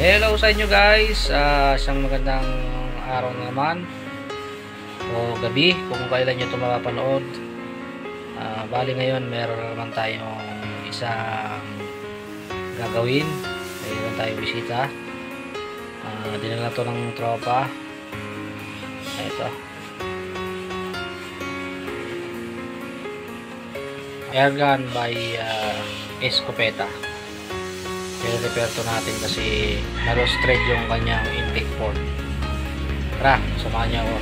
Hello sa inyo guys, isang magandang araw naman o gabi kung kailan nyo ito mapapanood. Bali ngayon meron naman tayong isang gagawin, mayroon tayong bisita. Dinala to ng tropa. Ito Airgun by Escopeta. I-repair to natin kasi na-lost thread yung kanyang intake port. Tara, samahan niyo ako.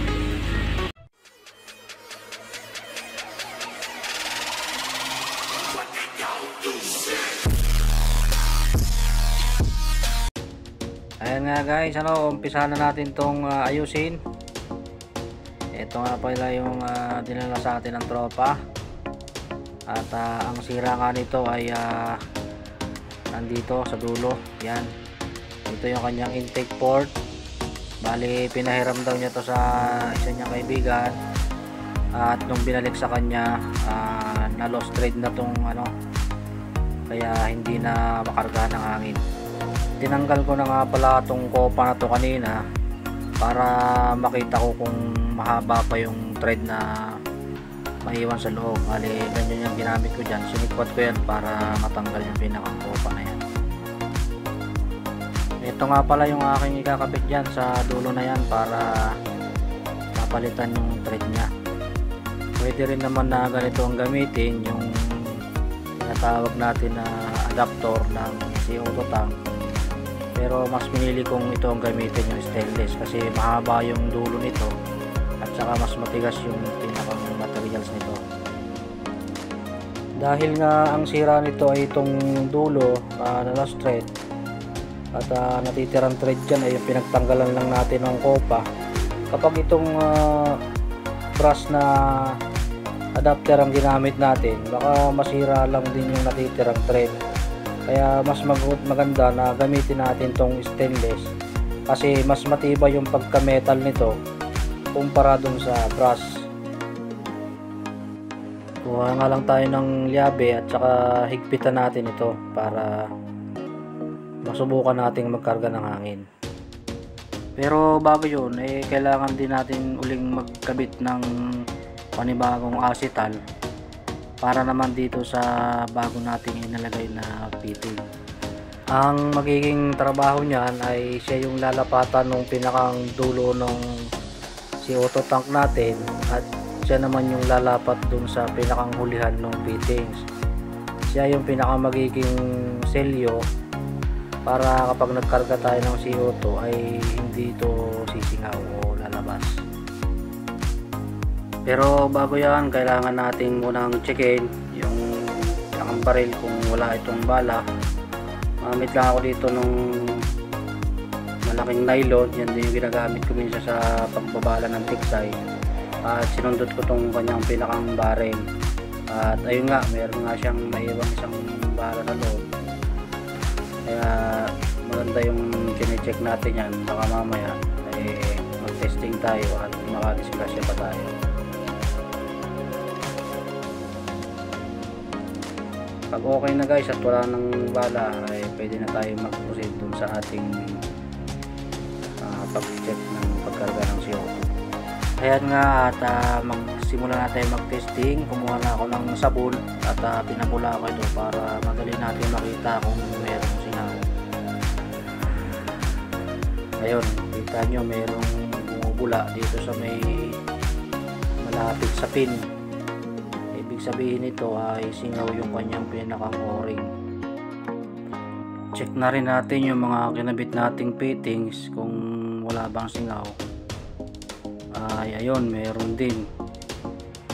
Ayan nga guys, umpisahan na natin tong ayusin. Ito nga pala yung dinala sa atin ng tropa. At ang sira nga nito ay nandito sa dulo. Yan, ito yung kanyang intake port. Bali pinahiram daw niya to sa isa niyang kaibigan, at nung binalik sa kanya na lost thread na tong kaya hindi na makarga ng hangin. Tinanggal ko na nga pala tong kopa na to kanina para makita ko kung mahaba pa yung thread na maiwan sa loob. Bali ganyan yung ginamit ko dyan, sinikwat ko yan para matanggal yung pinakang kopa na yan. Ito nga pala yung aking ikakabit dyan sa dulo na yan para mapalitan yung thread nya. Pwede rin naman na ganito ang gamitin, yung tinatawag natin na adapter ng CO2 tank, pero mas pinili kong ito ang gamitin, yung stainless, kasi mahaba yung dulo nito at saka mas matigas yung pinakang materials nito. Dahil nga ang sira nito ay itong dulo na lost thread at natitirang thread dyan ay yung pinagtanggalan lang natin ng kopa. Kapag itong brass na adapter ang ginamit natin, baka masira lang din yung natitirang thread. Kaya mas maganda na gamitin natin tong stainless kasi mas matibay yung pagka metal nito kumpara dun sa brass. Kuha nga lang tayo ng liabe at saka higpitan natin ito para masubukan nating magkarga ng hangin. Pero bago yun, kailangan din natin uling magkabit ng panibagong acetal para naman dito sa bago nating inalagay na fitting. Ang magiging trabaho niyan ay siya yung lalapatan ng pinakang dulo ng CO2 tank natin at siya naman yung lalapat dun sa pinakang hulihan ng fittings. Siya yung pinaka magiging selyo para kapag nagkarga tayo ng CO2 ay hindi ito sisingaw o lalabas. Pero bago yan, kailangan natin munang checkin yung baril kung wala itong bala. Mamit lang ako dito nung malaking nylon, yan din yung ginagamit ko minsan sa pagbabala ng tiksay, at sinundot ko tong kanyang pinakang baril. At ayun nga, meron nga siyang maiwang isang bala sa loob. Kaya maganda yung kine-check natin yan, baka mamaya mag-testing tayo at makadisgrasya pa tayo. Pag okay na guys at wala ng bala, ay pwede na tayo mag-proceed dun sa ating pag-check ng pagkarga ng CO2. Ayan nga, at magsimula na tayo mag-testing. Kumuha na ako ng sabon at pinabula ko ito para madali natin makita kung mayroong singaw. Ayun, kita nyo mayroong bumubula dito sa may malapit sa pin. Ibig sabihin nito ay singaw yung kanyang pinakang o-ring. Check na rin natin yung mga kinabit nating fittings kung wala bang singaw. Ay ayun, meron din.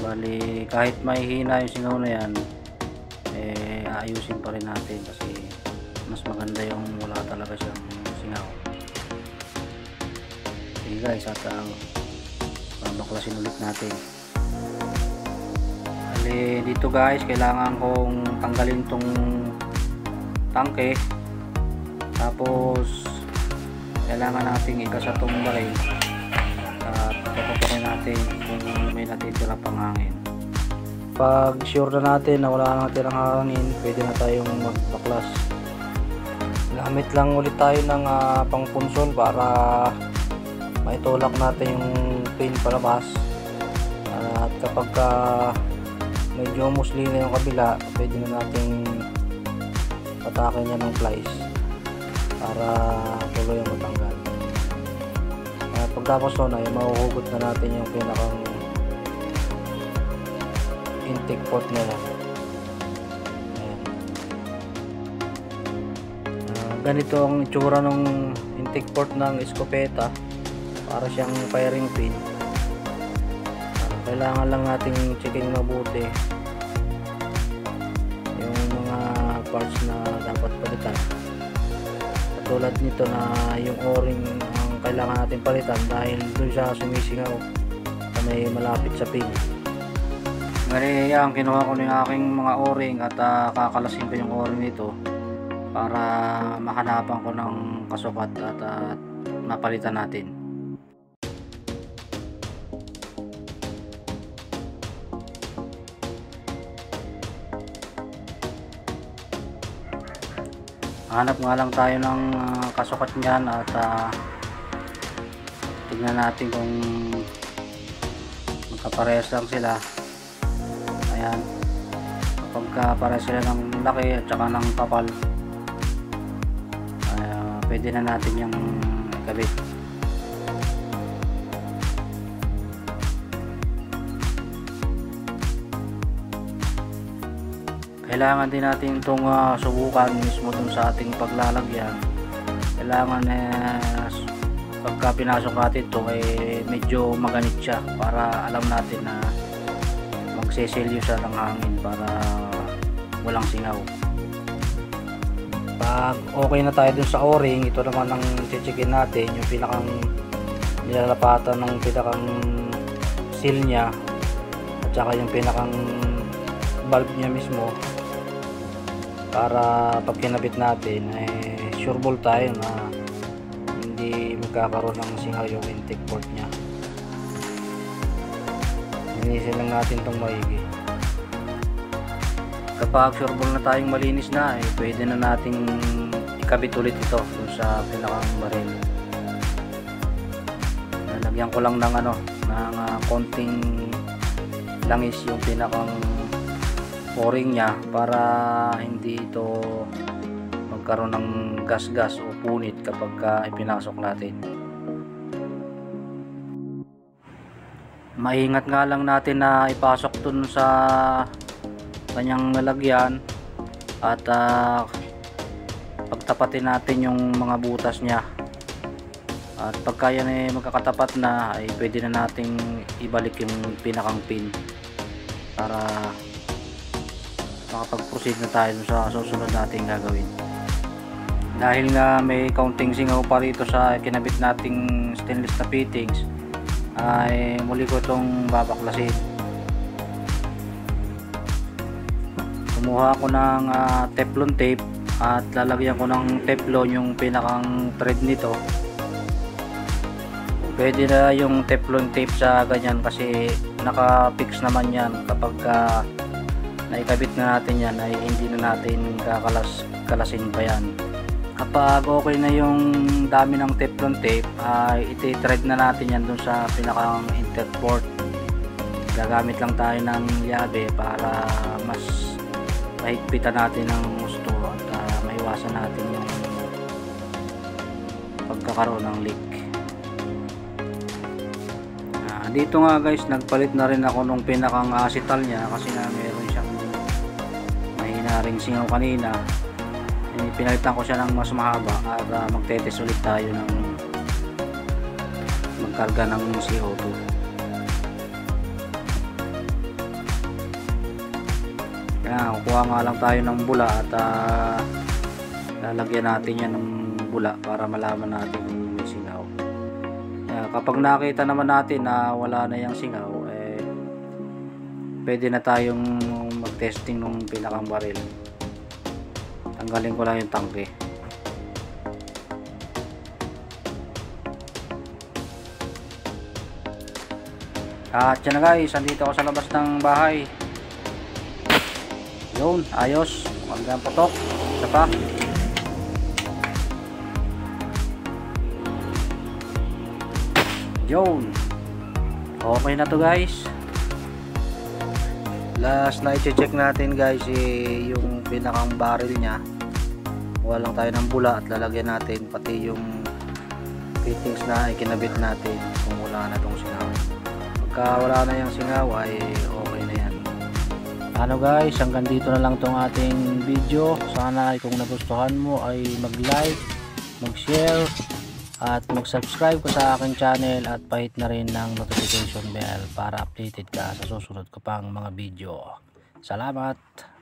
Bali kahit mahihina yung singaw na yan, aayusin pa rin natin kasi mas maganda yung wala talaga siyang singaw. Okay guys, at baklasin ulit natin. Bali dito guys, kailangan kong tanggalin tong tangke, tapos kailangan nating ikasa tong baril at papapakin natin kung may natitira pang hangin. Pag sure na natin na wala nang natirang hangin, pwede na tayong magbaklas. Gamit lang ulit tayo ng pangpunsol para maitulak natin yung pin palabas. At kapag medyo musli na yung kabila, pwede na nating patakin niya ng plies para tuloy ang matanggal. At pagtapos nun ay mahuhugot na natin yung pinakang intake port nila. Ganito ang itsura ng intake port ng eskopeta, para siyang firing pin. Kailangan lang nating checking mabuti yung mga parts na dapat palitan. Tulad nito na yung o-ring ang kailangan natin palitan dahil doon siya sumisingaw na may malapit sa pin. Ngayon yan, kinuha ko na yung aking mga o-ring at kakalasin ko yung o-ring nito para mahanapan ko ng kasukat at mapalitan natin. Hanap nga lang tayo ng kasukat niyan at tignan natin kung magkaparehas lang sila. Ayan, kapag parehas sila ng laki at saka ng kapal, pwede na natin yung ikabit. Kailangan din natin itong subukan mismo dun sa ating paglalagyan. Kailangan pagka pinasok natin ito medyo maganit siya para alam natin na magseselyo siya ng hangin para walang singaw. Pag okay na tayo dun sa o-ring, ito naman ang chichikin natin, yung pinakang nilalapatan ng pinakang seal nya at saka yung pinakang valve nya mismo, para pag kinabit natin sure ball tayo na hindi magkakaroon ng singaw yung intake port nya. Linisin lang natin itong maigi. Kapag sure ball na tayong malinis na, pwede na nating ikabit ulit ito dun sa pinakang baril. Nalagyan ko lang ng ng konting langis yung pinakang o-ring nya para hindi ito magkaroon ng gas-gas o punit kapag ipinasok natin. Maingat nga lang natin na ipasok dun sa kanyang lalagyan at pagtapatin natin yung mga butas nya, at pagka yan magkakatapat na pwede na nating ibalik yung pinakang pin para makapag-proceed na tayo sa susunod nating gagawin. Dahil nga may counting singaw pa rito sa kinabit nating stainless na fittings, ay muli ko itong babaklasin. Kumuha ko ng teflon tape at lalagyan ko ng teflon yung pinakang thread nito. Pwede na yung teflon tape sa ganyan kasi naka-fix naman yan. Kapag naikabit na natin yan ay hindi na natin kalasin pa yan. Kapag okay na yung dami ng teflon tape ay iti-thread na natin yan dun sa pinakang intake port. Gagamit lang tayo ng llave para mas mahigpitan natin ng gusto at maiwasan natin yung pagkakaroon ng leak. Dito nga guys, nagpalit na rin ako nung pinakang acetal nya kasi nga meron siyang mahina ring singaw kanina. Pinalitan ko siya ng mas mahaba at magtetest ulit tayo ng magkarga ng CO2. Kaya kukuha nga lang tayo ng bula at lalagyan natin yan ng bula para malaman natin kung may singaw. Kapag nakita naman natin na wala na yung singaw, pwede na tayong mag-testing ng pinakang baril. Tanggalin ko lang yung tangke. At yan na guys, andito ako sa labas ng bahay. Yun, ayos. Magandang putok. Isa pa. Yun, okay na to guys. Last na i-check natin guys yung pinakang barrel nya. Kuha lang tayo ng bula at lalagyan natin pati yung fittings na ikinabit natin kung wala na tong singaw. Pagka wala na yung singaw ay okay na yan. Ano guys, hanggang dito na lang tong ating video. Sana ay kung nagustuhan mo ay mag-like, mag-share at mag-subscribe ka sa aking channel at pahit na rin ng notification bell para updated ka sa susunod ko pang mga video. Salamat!